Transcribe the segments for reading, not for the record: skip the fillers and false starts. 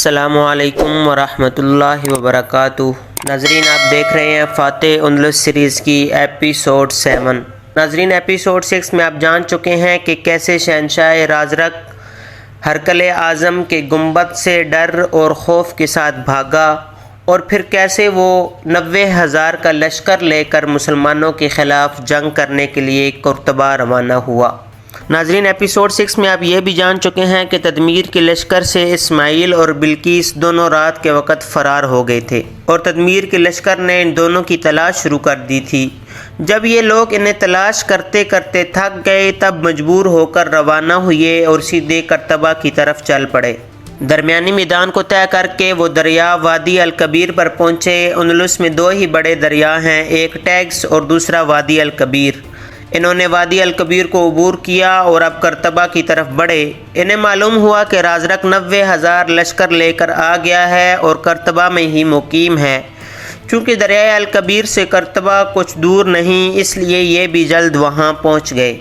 السلام علیکم ورحمۃ اللہ وبرکاتہ۔ ناظرین، آپ دیکھ رہے ہیں فاتح اندلس سیریز کی ایپیسوڈ 7۔ ناظرین، ایپیسوڈ 6 میں آپ جان چکے ہیں کہ کیسے شہنشاہ رازرق ہرقل اعظم کے گنبد سے ڈر اور خوف کے ساتھ بھاگا اور پھر کیسے وہ 90,000 کا لشکر لے کر مسلمانوں کے خلاف جنگ کرنے کے لیے قرطبہ روانہ ہوا۔ ناظرین، ایپیسوڈ 6 میں آپ یہ بھی جان چکے ہیں کہ تدمیر کے لشکر سے اسماعیل اور بلقیس دونوں رات کے وقت فرار ہو گئے تھے اور تدمیر کے لشکر نے ان دونوں کی تلاش شروع کر دی تھی۔ جب یہ لوگ انہیں تلاش کرتے کرتے تھک گئے تب مجبور ہو کر روانہ ہوئے اور سیدھے قرطبہ کی طرف چل پڑے۔ درمیانی میدان کو طے کر کے وہ دریا وادی الکبیر پر پہنچے۔ اندلس میں دو ہی بڑے دریا ہیں، ایک ٹیگس اور دوسرا وادی الکبیر۔ انہوں نے وادی الکبیر کو عبور کیا اور اب قرطبہ کی طرف بڑھے۔ انہیں معلوم ہوا کہ رازرق 90,000 لشکر لے کر آ گیا ہے اور قرطبہ میں ہی مقیم ہے۔ چونکہ دریائے الکبیر سے قرطبہ کچھ دور نہیں، اس لیے یہ بھی جلد وہاں پہنچ گئے۔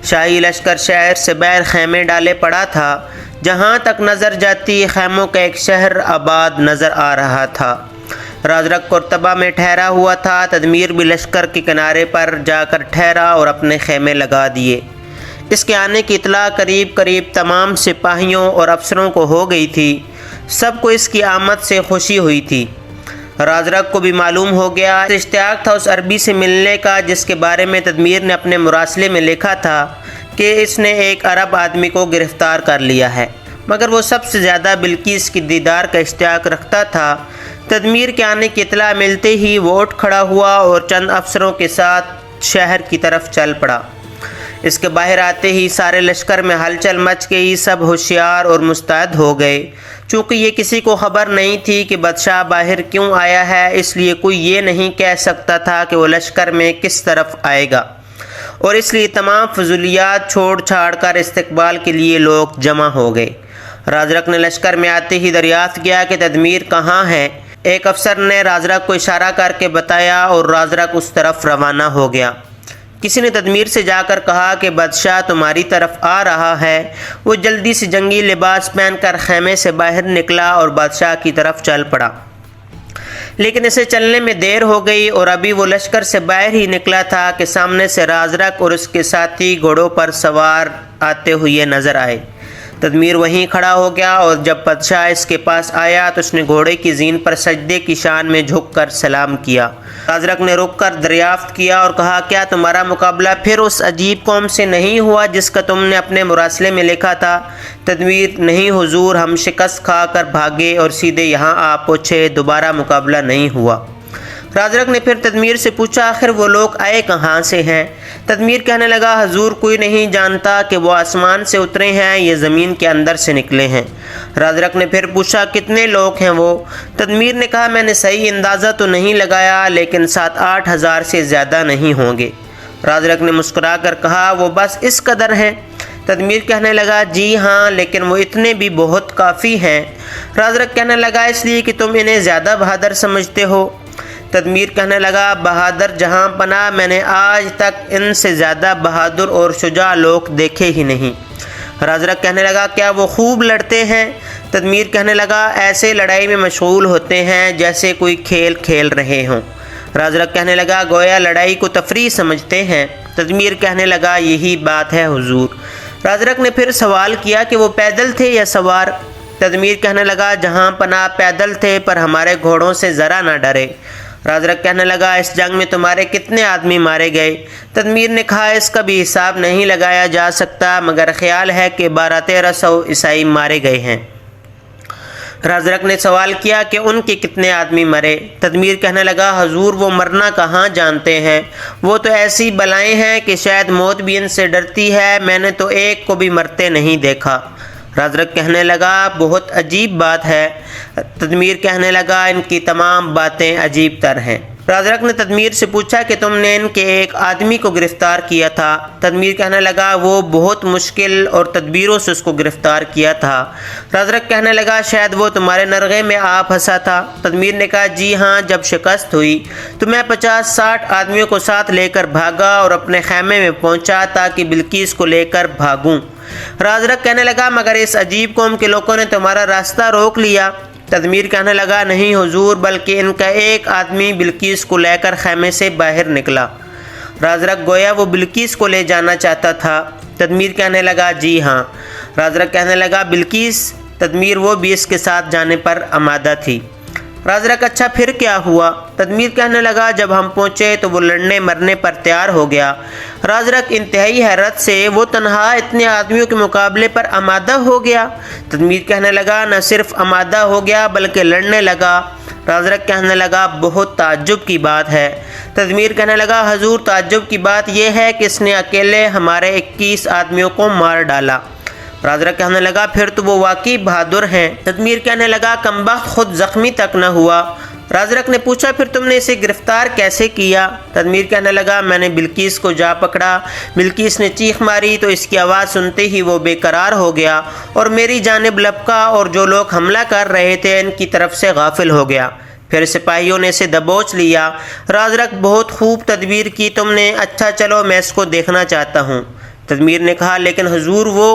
شاہی لشکر شہر سے باہر خیمے ڈالے پڑا تھا۔ جہاں تک نظر جاتی خیموں کا ایک شہر آباد نظر آ رہا تھا۔ رازرق قرطبہ میں ٹھہرا ہوا تھا۔ تدمیر بھی لشکر کے کنارے پر جا کر ٹھہرا اور اپنے خیمے لگا دیے۔ اس کے آنے کی اطلاع قریب تمام سپاہیوں اور افسروں کو ہو گئی تھی۔ سب کو اس کی آمد سے خوشی ہوئی تھی۔ رازرق کو بھی معلوم ہو گیا۔ اشتیاق تھا اس عربی سے ملنے کا جس کے بارے میں تدمیر نے اپنے مراسلے میں لکھا تھا کہ اس نے ایک عرب آدمی کو گرفتار کر لیا ہے، مگر وہ سب سے زیادہ بلقیس کی دیدار کا اشتیاق رکھتا تھا۔ تدمیر کے آنے کی اطلاع ملتے ہی وہ اٹھ کھڑا ہوا اور چند افسروں کے ساتھ شہر کی طرف چل پڑا۔ اس کے باہر آتے ہی سارے لشکر میں ہلچل مچ گئی۔ سب ہوشیار اور مستعد ہو گئے۔ چونکہ یہ کسی کو خبر نہیں تھی کہ بادشاہ باہر کیوں آیا ہے، اس لیے کوئی یہ نہیں کہہ سکتا تھا کہ وہ لشکر میں کس طرف آئے گا، اور اس لیے تمام فضولیات چھوڑ چھاڑ کر استقبال کے لیے لوگ جمع ہو گئے۔ رازرق نے لشکر میں آتے ہی دریافت کیا کہ تدمیر کہاں ہے۔ ایک افسر نے رازرق کو اشارہ کر کے بتایا اور رازرق اس طرف روانہ ہو گیا۔ کسی نے تدمیر سے جا کر کہا کہ بادشاہ تمہاری طرف آ رہا ہے۔ وہ جلدی سے جنگی لباس پہن کر خیمے سے باہر نکلا اور بادشاہ کی طرف چل پڑا، لیکن اسے چلنے میں دیر ہو گئی اور ابھی وہ لشکر سے باہر ہی نکلا تھا کہ سامنے سے رازرق اور اس کے ساتھی گھوڑوں پر سوار آتے ہوئے نظر آئے۔ تدمیر وہیں کھڑا ہو گیا اور جب بادشاہ اس کے پاس آیا تو اس نے گھوڑے کی زین پر سجدے کی شان میں جھک کر سلام کیا۔ رازرق نے رک کر دریافت کیا اور کہا، کیا تمہارا مقابلہ پھر اس عجیب قوم سے نہیں ہوا جس کا تم نے اپنے مراسلے میں لکھا تھا؟ تدمیر، نہیں حضور، ہم شکست کھا کر بھاگے اور سیدھے یہاں آ پہنچے، دوبارہ مقابلہ نہیں ہوا۔ رازرق نے پھر تدمیر سے پوچھا، آخر وہ لوگ آئے کہاں سے ہیں؟ تدمیر کہنے لگا، حضور کوئی نہیں جانتا کہ وہ آسمان سے اترے ہیں، یہ زمین کے اندر سے نکلے ہیں۔ رازرق نے پھر پوچھا، کتنے لوگ ہیں وہ؟ تدمیر نے کہا، میں نے صحیح اندازہ تو نہیں لگایا، لیکن 7-8 ہزار سے زیادہ نہیں ہوں گے۔ رازرق نے مسکرا کر کہا، وہ بس اس قدر ہیں؟ تدمیر کہنے لگا، جی ہاں، لیکن وہ اتنے بھی بہت کافی ہیں۔ رازرق کہنے لگا، اس لیے کہ تم انہیں زیادہ بہادر سمجھتے ہو؟ تدمیر کہنے لگا، بہادر جہاں پناہ، میں نے آج تک ان سے زیادہ بہادر اور شجاع لوگ دیکھے ہی نہیں۔ رازرق کہنے لگا، کیا وہ خوب لڑتے ہیں؟ تدمیر کہنے لگا، ایسے لڑائی میں مشغول ہوتے ہیں جیسے کوئی کھیل کھیل رہے ہوں۔ رازرق کہنے لگا، گویا لڑائی کو تفریح سمجھتے ہیں۔ تدمیر کہنے لگا، یہی بات ہے حضور۔ رازرق نے پھر سوال کیا کہ وہ پیدل تھے یا سوار؟ تدمیر کہنے لگا، جہاں پناہ پیدل تھے، پر ہمارے گھوڑوں سے ذرا نہ ڈرے۔ رازرق کہنے لگا، اس جنگ میں تمہارے کتنے آدمی مارے گئے؟ تدمیر نے کہا، اس کا بھی حساب نہیں لگایا جا سکتا، مگر خیال ہے کہ 1200-1300 عیسائی مارے گئے ہیں۔ رازرق نے سوال کیا کہ ان کے کتنے آدمی مرے؟ تدمیر کہنے لگا، حضور وہ مرنا کہاں جانتے ہیں، وہ تو ایسی بلائیں ہیں کہ شاید موت بھی ان سے ڈرتی ہے، میں نے تو ایک کو بھی مرتے نہیں دیکھا۔ رازرق کہنے لگا، بہت عجیب بات ہے۔ تدمیر کہنے لگا، ان کی تمام باتیں عجیب تر ہیں۔ رازرق نے تدمیر سے پوچھا کہ تم نے ان کے ایک آدمی کو گرفتار کیا تھا؟ تدمیر کہنے لگا وہ بہت مشکل اور تدبیروں سے اس کو گرفتار کیا تھا۔ رازرق کہنے لگا شاید وہ تمہارے نرغے میں آ پھنسا تھا۔ تدمیر نے کہا جی ہاں، جب شکست ہوئی تو میں 50-60 آدمیوں کو ساتھ لے کر بھاگا اور اپنے خیمے میں پہنچا تاکہ بلقیس کو لے کر بھاگوں۔ رازرق کہنے لگا مگر اس عجیب قوم کے لوگوں نے تمہارا راستہ روک لیا۔ تدمیر کہنے لگا نہیں حضور، بلکہ ان کا ایک آدمی بلقیس کو لے کر خیمے سے باہر نکلا۔ رازرق گویا وہ بلقیس کو لے جانا چاہتا تھا۔ تدمیر کہنے لگا جی ہاں۔ رازرق کہنے لگا بلقیس؟ تدمیر وہ بھی اس کے ساتھ جانے پر آمادہ تھی۔ رازرق اچھا پھر کیا ہوا؟ تدمیر کہنے لگا جب ہم پہنچے تو وہ لڑنے مرنے پر تیار ہو گیا۔ رازرق انتہائی حیرت سے وہ تنہا اتنے آدمیوں کے مقابلے پر آمادہ ہو گیا؟ تدمیر کہنے لگا نہ صرف آمادہ ہو گیا بلکہ لڑنے لگا۔ رازرق کہنے لگا بہت تعجب کی بات ہے۔ تدمیر کہنے لگا حضور تعجب کی بات یہ ہے کہ اس نے اکیلے ہمارے 21 آدمیوں کو مار ڈالا۔ رازرق کہنے لگا پھر تو وہ واقعی بہادر ہیں۔ تدمیر کہنے لگا کمبخت خود زخمی تک نہ ہوا۔ رازرق نے پوچھا پھر تم نے اسے گرفتار کیسے کیا؟ تدمیر کہنے لگا میں نے بلقیس کو جا پکڑا۔ بلقیس نے چیخ ماری تو اس کی آواز سنتے ہی وہ بے قرار ہو گیا اور میری جانب لپکا اور جو لوگ حملہ کر رہے تھے ان کی طرف سے غافل ہو گیا۔ پھر سپاہیوں نے اسے دبوچ لیا۔ رازرق بہت خوب تدبیر کی تم نے، اچھا چلو میں اس کو دیکھنا چاہتا ہوں۔ تدمیر نے کہا لیکن حضور وہ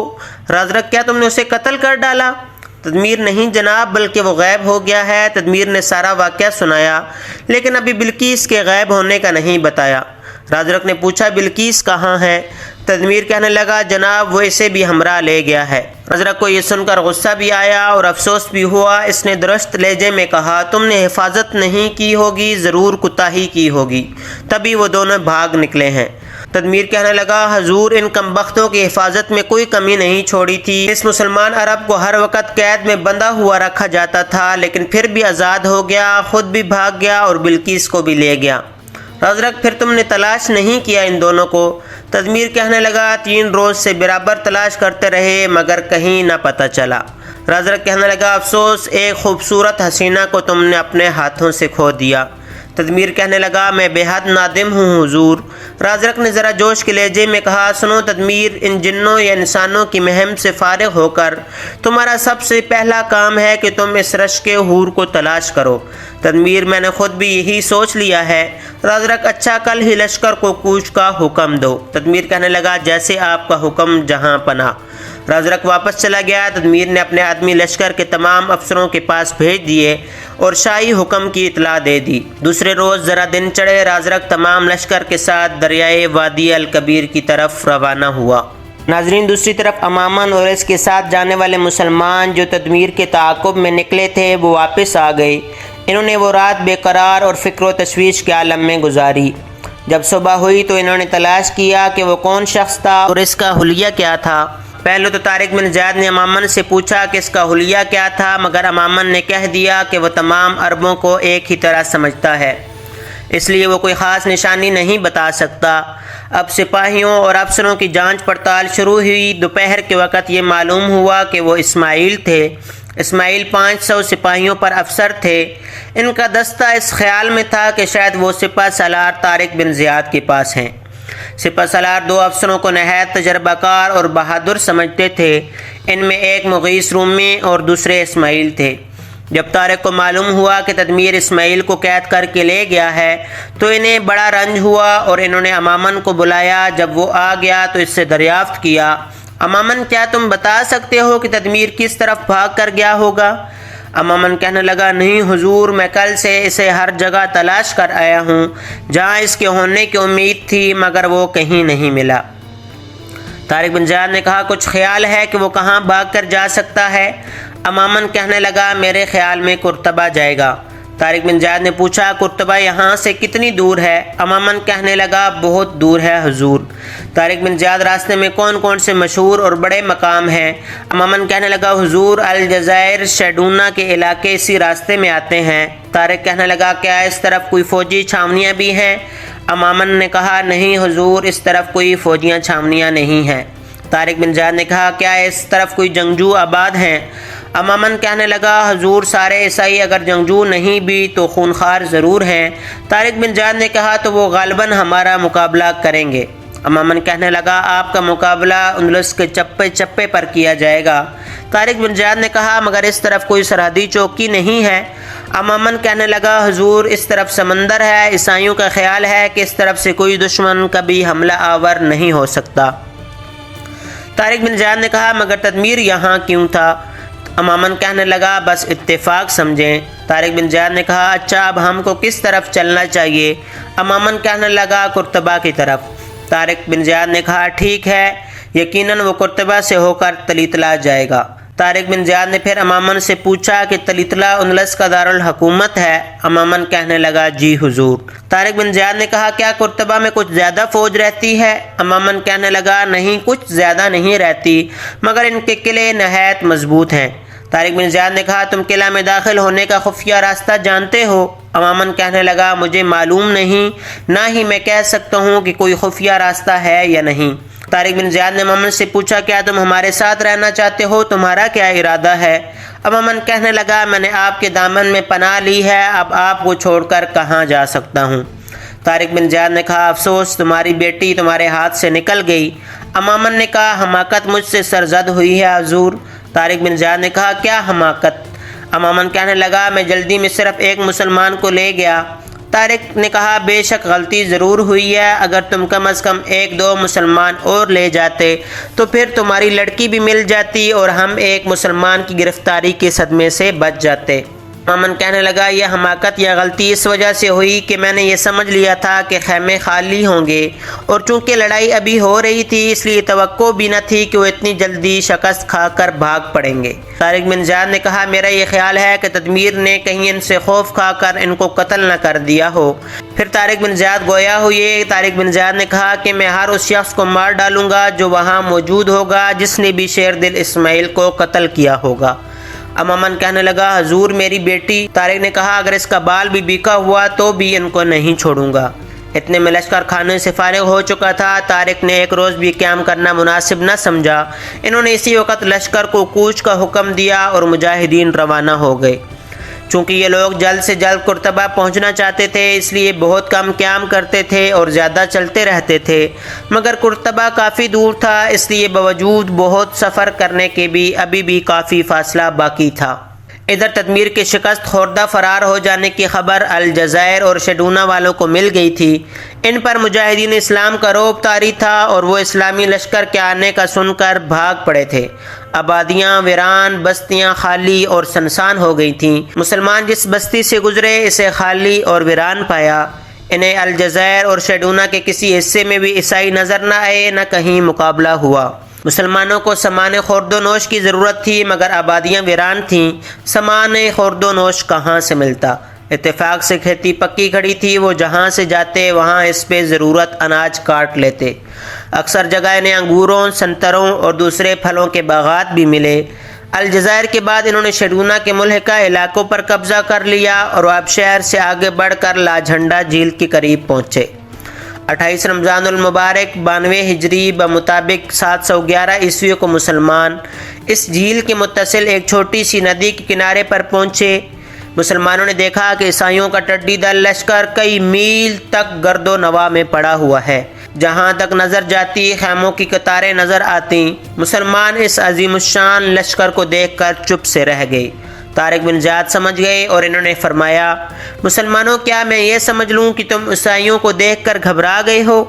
رازرق کیا تم نے اسے قتل کر ڈالا؟ تدمیر نہیں جناب، بلکہ وہ غائب ہو گیا ہے۔ تدمیر نے سارا واقعہ سنایا لیکن ابھی بلقیس کے غائب ہونے کا نہیں بتایا۔ رازرق نے پوچھا بلقیس کہاں ہے؟ تدمیر کہنے لگا جناب وہ اسے بھی ہمراہ لے گیا ہے۔ رازرق کو یہ سن کر غصہ بھی آیا اور افسوس بھی ہوا۔ اس نے درست لہجے میں کہا تم نے حفاظت نہیں کی ہوگی، ضرور کوتاہی کی ہوگی، تبھی وہ دونوں بھاگ نکلے ہیں۔ تدمیر کہنے لگا حضور ان کمبختوں کی حفاظت میں کوئی کمی نہیں چھوڑی تھی۔ اس مسلمان عرب کو ہر وقت قید میں بندھا ہوا رکھا جاتا تھا لیکن پھر بھی آزاد ہو گیا، خود بھی بھاگ گیا اور بلقیس کو بھی لے گیا۔ رازرق پھر تم نے تلاش نہیں کیا ان دونوں کو؟ تدمیر کہنے لگا 3 روز سے برابر تلاش کرتے رہے مگر کہیں نہ پتہ چلا۔ رازرق کہنے لگا افسوس، ایک خوبصورت حسینہ کو تم نے اپنے ہاتھوں سے کھو دیا۔ تدمیر کہنے لگا میں بے حد نادم ہوں حضور۔ رازرق نے ذرا جوش کے لہجے میں کہا سنو تدمیر، ان جنوں یا انسانوں کی مہم سے فارغ ہو کر تمہارا سب سے پہلا کام ہے کہ تم اس رشک حور کو تلاش کرو۔ تدمیر میں نے خود بھی یہی سوچ لیا ہے۔ رازرق اچھا کل ہی لشکر کو کوچ کا حکم دو۔ تدمیر کہنے لگا جیسے آپ کا حکم جہاں پناہ۔ رازرق واپس چلا گیا۔ تدمیر نے اپنے آدمی لشکر کے تمام افسروں کے پاس بھیج دیے اور شاہی حکم کی اطلاع دے دی۔ دوسرے روز ذرا دن چڑھے رازرق تمام لشکر کے ساتھ دریائے وادی الکبیر کی طرف روانہ ہوا۔ ناظرین دوسری طرف امامن اور اس کے ساتھ جانے والے مسلمان جو تدمیر کے تعاقب میں نکلے تھے وہ واپس آ گئے۔ انہوں نے وہ رات بے قرار اور فکر و تشویش کے عالم میں گزاری۔ جب صبح ہوئی تو انہوں نے تلاش کیا کہ وہ کون شخص تھا اور اس کا حلیہ کیا تھا۔ پہلے تو طارق بن زیاد نے امامن سے پوچھا کہ اس کا حلیہ کیا تھا مگر امامن نے کہہ دیا کہ وہ تمام عربوں کو ایک ہی طرح سمجھتا ہے، اس لیے وہ کوئی خاص نشانی نہیں بتا سکتا۔ اب سپاہیوں اور افسروں کی جانچ پڑتال شروع ہوئی۔ دوپہر کے وقت یہ معلوم ہوا کہ وہ اسماعیل تھے۔ اسماعیل 500 سپاہیوں پر افسر تھے۔ ان کا دستہ اس خیال میں تھا کہ شاید وہ سپہ سالار طارق بن زیاد کے پاس ہیں۔ سپہ سالار 2 افسروں کو نہایت تجربہ کار اور بہادر سمجھتے تھے۔ ان میں ایک مغیث رومی اور دوسرے اسماعیل تھے۔ جب طارق کو معلوم ہوا کہ تدمیر اسماعیل کو قید کر کے لے گیا ہے تو انہیں بڑا رنج ہوا اور انہوں نے امامن کو بلایا۔ جب وہ آ گیا تو اس سے دریافت کیا امامن کیا تم بتا سکتے ہو کہ تدمیر کس طرف بھاگ کر گیا ہوگا؟ امامن کہنے لگا نہیں حضور، میں کل سے اسے ہر جگہ تلاش کر آیا ہوں جہاں اس کے ہونے کی امید تھی مگر وہ کہیں نہیں ملا۔ طارق بن زیاد نے کہا کچھ خیال ہے کہ وہ کہاں بھاگ کر جا سکتا ہے؟ امامن کہنے لگا میرے خیال میں قرطبہ جائے گا۔ طارق بن زیاد نے پوچھا قرطبہ یہاں سے کتنی دور ہے؟ امامن کہنے لگا بہت دور ہے حضور۔ طارق بن زیاد راستے میں کون کون سے مشہور اور بڑے مقام ہیں؟ امامن کہنے لگا حضور الجزائر شیڈونا کے علاقے اسی راستے میں آتے ہیں۔ طارق کہنے لگا کیا اس طرف کوئی فوجی چھاونیاں بھی ہیں؟ امامن نے کہا نہیں حضور، اس طرف کوئی فوجیاں چھاونیاں نہیں ہیں۔ طارق بن زیاد نے کہا کیا اس طرف کوئی جنگجو آباد ہیں؟ امامن کہنے لگا حضور سارے عیسائی اگر جنگجو نہیں بھی تو خونخوار ضرور ہیں۔ طارق بن زیاد نے کہا تو وہ غالباً ہمارا مقابلہ کریں گے۔ امامن کہنے لگا آپ کا مقابلہ اندلس کے چپے چپے پر کیا جائے گا۔ طارق بن زیاد نے کہا مگر اس طرف کوئی سرحدی چوکی نہیں ہے۔ امامن کہنے لگا حضور اس طرف سمندر ہے، عیسائیوں کا خیال ہے کہ اس طرف سے کوئی دشمن کبھی حملہ آور نہیں ہو سکتا۔ طارق بن زیاد نے کہا مگر تدمیر یہاں کیوں تھا؟ امامن کہنے لگا بس اتفاق سمجھیں۔ طارق بن زیاد نے کہا اچھا اب ہم کو کس طرف چلنا چاہیے؟ امامن کہنے لگا قرطبہ کی طرف۔ طارق بن زیاد نے کہا ٹھیک ہے، یقیناً وہ قرطبہ سے ہو کر طلیطلہ جائے گا۔ طارق بن زیاد نے پھر امامن سے پوچھا کہ طلیطلہ اندلس کا دارالحکومت ہے؟ امامن کہنے لگا جی حضور۔ طارق بن زیاد نے کہا کیا قرطبہ میں کچھ زیادہ فوج رہتی ہے؟ امامن کہنے لگا نہیں کچھ زیادہ نہیں رہتی، مگر ان کے قلعے نہایت مضبوط ہیں۔ طارق بن زیاد نے کہا تم قلعہ میں داخل ہونے کا خفیہ راستہ جانتے ہو؟ امامن کہنے لگا مجھے معلوم نہیں، نہ ہی میں کہہ سکتا ہوں کہ کوئی خفیہ راستہ ہے یا نہیں۔ طارق بن زیاد نے امامن سے پوچھا کیا تم ہمارے ساتھ رہنا چاہتے ہو؟ تمہارا کیا ارادہ ہے؟ امامن کہنے لگا میں نے آپ کے دامن میں پناہ لی ہے، اب آپ کو چھوڑ کر کہاں جا سکتا ہوں؟ طارق بن زیاد نے کہا افسوس تمہاری بیٹی تمہارے ہاتھ سے نکل گئی۔ امامن نے کہا حماقت مجھ سے سرزد ہوئی ہے حضور۔ طارق بن زیاد نے کہا کیا حماقت؟ امامن کہنے لگا میں جلدی میں صرف ایک مسلمان کو لے گیا۔ طارق نے کہا بے شک غلطی ضرور ہوئی ہے، اگر تم کم از کم ایک دو مسلمان اور لے جاتے تو پھر تمہاری لڑکی بھی مل جاتی اور ہم ایک مسلمان کی گرفتاری کے صدمے سے بچ جاتے۔ امامن کہنے لگا یہ حماقت یا غلطی اس وجہ سے ہوئی کہ میں نے یہ سمجھ لیا تھا کہ خیمے خالی ہوں گے، اور چونکہ لڑائی ابھی ہو رہی تھی اس لیے توقع بھی نہ تھی کہ وہ اتنی جلدی شکست کھا کر بھاگ پڑیں گے۔ طارق بن زیاد نے کہا میرا یہ خیال ہے کہ تدمیر نے کہیں ان سے خوف کھا کر ان کو قتل نہ کر دیا ہو۔ پھر طارق بن زیاد گویا ہوئے۔ طارق بن زیاد نے کہا کہ میں ہر اس شخص کو مار ڈالوں گا جو وہاں موجود ہوگا جس نے بھی شیر دل اسماعیل کو قتل کیا ہوگا۔ امامن کہنے لگا حضور میری بیٹی۔ طارق نے کہا اگر اس کا بال بھی بیکا ہوا تو بھی ان کو نہیں چھوڑوں گا۔ اتنے میں لشکر کھانے سے فارغ ہو چکا تھا۔ طارق نے ایک روز بھی قیام کرنا مناسب نہ سمجھا۔ انہوں نے اسی وقت لشکر کو کوچ کا حکم دیا اور مجاہدین روانہ ہو گئے۔ چونکہ یہ لوگ جلد سے جلد قرطبہ پہنچنا چاہتے تھے اس لیے بہت کم قیام کرتے تھے اور زیادہ چلتے رہتے تھے، مگر قرطبہ کافی دور تھا اس لیے باوجود بہت سفر کرنے کے بھی ابھی بھی کافی فاصلہ باقی تھا۔ ادھر تدمیر کے شکست خوردہ فرار ہو جانے کی خبر الجزائر اور شیڈونا والوں کو مل گئی تھی۔ ان پر مجاہدین اسلام کا رعب طاری تھا اور وہ اسلامی لشکر کے آنے کا سن کر بھاگ پڑے تھے۔ آبادیاں ویران، بستیاں خالی اور سنسان ہو گئی تھیں۔ مسلمان جس بستی سے گزرے اسے خالی اور ویران پایا۔ انہیں الجزائر اور شیڈونا کے کسی حصے میں بھی عیسائی نظر نہ آئے، نہ کہیں مقابلہ ہوا۔ مسلمانوں کو سامان خورد و نوش کی ضرورت تھی مگر آبادیاں ویران تھیں، سامان خورد و نوش کہاں سے ملتا؟ اتفاق سے کھیتی پکی کھڑی تھی، وہ جہاں سے جاتے وہاں اس پہ ضرورت اناج کاٹ لیتے۔ اکثر جگہ انہیں انگوروں، سنتروں اور دوسرے پھلوں کے باغات بھی ملے۔ الجزائر کے بعد انہوں نے شیڈونا کے ملحقہ علاقوں پر قبضہ کر لیا اور اب شہر سے آگے بڑھ کر لا جھنڈا جھیل کے قریب پہنچے۔ 28 رمضان المبارک 92 ہجری بمطابق 711 عیسوی کو مسلمان اس جھیل کے متصل ایک چھوٹی سی ندی کے کنارے پر پہنچے۔ مسلمانوں نے دیکھا کہ عیسائیوں کا ٹڈی دل لشکر کئی میل تک گرد و نواح میں پڑا ہوا ہے۔ جہاں تک نظر جاتی خیموں کی قطاریں نظر آتی۔ مسلمان اس عظیم الشان لشکر کو دیکھ کر چپ سے رہ گئے۔ طارق بن زیاد سمجھ گئے اور انہوں نے فرمایا مسلمانوں کیا میں یہ سمجھ لوں کہ تم عیسائیوں کو دیکھ کر گھبرا گئے ہو؟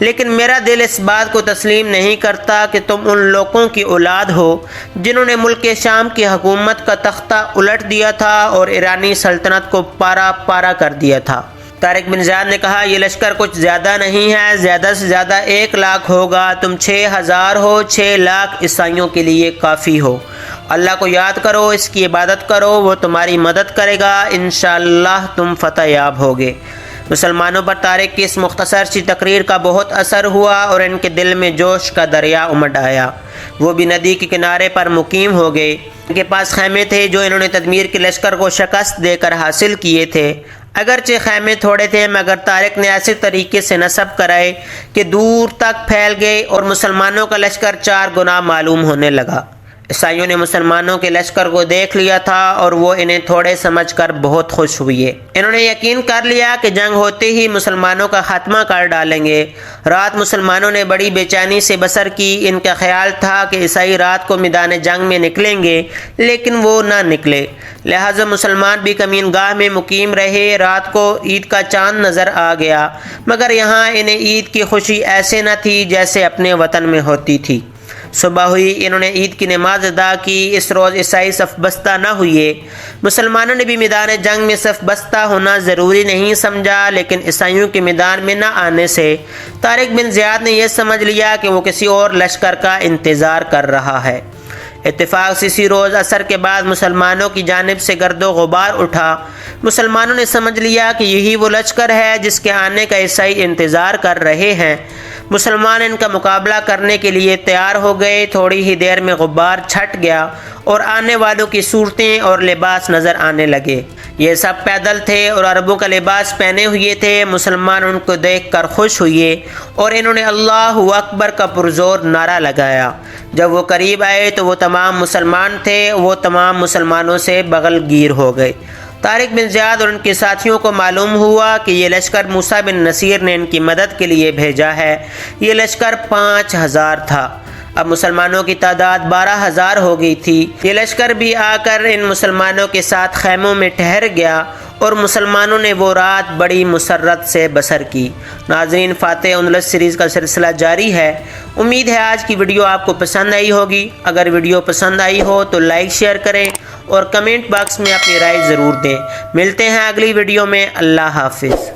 لیکن میرا دل اس بات کو تسلیم نہیں کرتا کہ تم ان لوگوں کی اولاد ہو جنہوں نے ملک شام کی حکومت کا تختہ الٹ دیا تھا اور ایرانی سلطنت کو پارا پارا کر دیا تھا۔ طارق بن زیاد نے کہا یہ لشکر کچھ زیادہ نہیں ہے، زیادہ سے زیادہ 1 لاکھ ہوگا، تم 6000 ہو، 6 لاکھ عیسائیوں کے لیے کافی ہو۔ اللہ کو یاد کرو، اس کی عبادت کرو، وہ تمہاری مدد کرے گا، انشاءاللہ تم فتح یاب ہوگے۔ مسلمانوں پر طارق کی اس مختصر سی تقریر کا بہت اثر ہوا اور ان کے دل میں جوش کا دریا امڈ آیا۔ وہ بھی ندی کے کنارے پر مقیم ہو گئے۔ ان کے پاس خیمے تھے جو انہوں نے تدمیر کے لشکر کو شکست دے کر حاصل کیے تھے۔ اگرچہ خیمے تھوڑے تھے مگر طارق نے ایسے طریقے سے نصب کرائے کہ دور تک پھیل گئے اور مسلمانوں کا لشکر 4 گنا معلوم ہونے لگا۔ عیسائیوں نے مسلمانوں کے لشکر کو دیکھ لیا تھا اور وہ انہیں تھوڑے سمجھ کر بہت خوش ہوئے۔ انہوں نے یقین کر لیا کہ جنگ ہوتے ہی مسلمانوں کا خاتمہ کر ڈالیں گے۔ رات مسلمانوں نے بڑی بے چینی سے بسر کی۔ ان کا خیال تھا کہ عیسائی رات کو میدان جنگ میں نکلیں گے، لیکن وہ نہ نکلے، لہٰذا مسلمان بھی کمین گاہ میں مقیم رہے۔ رات کو عید کا چاند نظر آ گیا، مگر یہاں انہیں عید کی خوشی ایسے نہ تھی جیسے اپنے وطن میں ہوتی تھی۔ صبح ہوئی، انہوں نے عید کی نماز ادا کی۔ اس روز عیسائی صف بستہ نہ ہوئے۔ مسلمانوں نے بھی میدان جنگ میں صف بستہ ہونا ضروری نہیں سمجھا، لیکن عیسائیوں کے میدان میں نہ آنے سے طارق بن زیاد نے یہ سمجھ لیا کہ وہ کسی اور لشکر کا انتظار کر رہا ہے۔ اتفاق سے اسی روز عصر کے بعد مسلمانوں کی جانب سے گرد و غبار اٹھا۔ مسلمانوں نے سمجھ لیا کہ یہی وہ لشکر ہے جس کے آنے کا عیسائی انتظار کر رہے ہیں۔ مسلمان ان کا مقابلہ کرنے کے لیے تیار ہو گئے۔ تھوڑی ہی دیر میں غبار چھٹ گیا اور آنے والوں کی صورتیں اور لباس نظر آنے لگے۔ یہ سب پیدل تھے اور عربوں کا لباس پہنے ہوئے تھے۔ مسلمان ان کو دیکھ کر خوش ہوئے اور انہوں نے اللہ اکبر کا پرزور نعرہ لگایا۔ جب وہ قریب آئے تو وہ تمام مسلمان تھے۔ وہ تمام مسلمانوں سے بغل گیر ہو گئے۔ طارق بن زیاد اور ان کے ساتھیوں کو معلوم ہوا کہ یہ لشکر موسیٰ بن نصیر نے ان کی مدد کے لیے بھیجا ہے۔ یہ لشکر 5000 تھا۔ اب مسلمانوں کی تعداد 12000 ہو گئی تھی۔ یہ لشکر بھی آ کر ان مسلمانوں کے ساتھ خیموں میں ٹھہر گیا اور مسلمانوں نے وہ رات بڑی مسرت سے بسر کی۔ ناظرین، فاتح اندلس سیریز کا سلسلہ جاری ہے۔ امید ہے آج کی ویڈیو آپ کو پسند آئی ہوگی۔ اگر ویڈیو پسند آئی ہو تو لائک شیئر کریں اور کمنٹ باکس میں اپنی رائے ضرور دیں۔ ملتے ہیں اگلی ویڈیو میں۔ اللہ حافظ۔